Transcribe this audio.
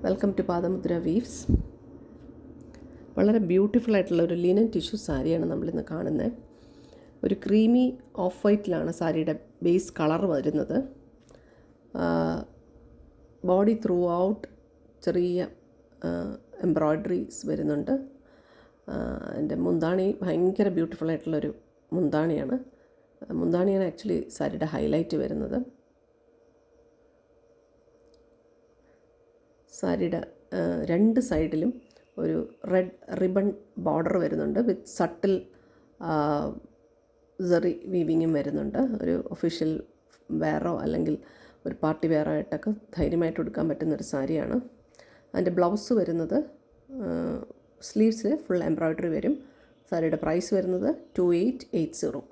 Welcome to Padamudra weaves. വളരെ beautiful ആയിട്ടുള്ള ഒരു ലിനൻ ടിഷ്യൂ സാരിയാണ് നമ്മളിന്ന് കാണുന്നത്. ഒരു ക്രീമി ഓഫ് വൈറ്റിലാണ് സാരിയുടെ ബേസ് കളർ വരുന്നത്. ബോഡി ത്രൂ ഔട്ട് ചെറിയ എംബ്രോയ്ഡറീസ് വരുന്നുണ്ട്. എൻ്റെ മുന്താണി ഭയങ്കര ബ്യൂട്ടിഫുൾ ആയിട്ടുള്ളൊരു മുന്താണിയാണ്. മുന്താണിയാണ് ആക്ച്വലി സാരിയുടെ ഹൈലൈറ്റ് വരുന്നത്. സാരിയുടെ രണ്ട് സൈഡിലും ഒരു റെഡ് റിബൺ ബോർഡർ വരുന്നുണ്ട്. വിത്ത് സട്ടിൽ സെറി വീവിങ്ങും വരുന്നുണ്ട്. ഒരു ഒഫീഷ്യൽ വെയറോ അല്ലെങ്കിൽ ഒരു പാർട്ടി വെയറോ ആയിട്ടൊക്കെ ധൈര്യമായിട്ട് എടുക്കാൻ പറ്റുന്നൊരു സാരിയാണ്. അതിൻ്റെ ബ്ലൗസ് വരുന്നത് സ്ലീവ്സിൽ ഫുൾ എംബ്രോയ്ഡറി വരും. സാരിയുടെ പ്രൈസ് വരുന്നത് 2880.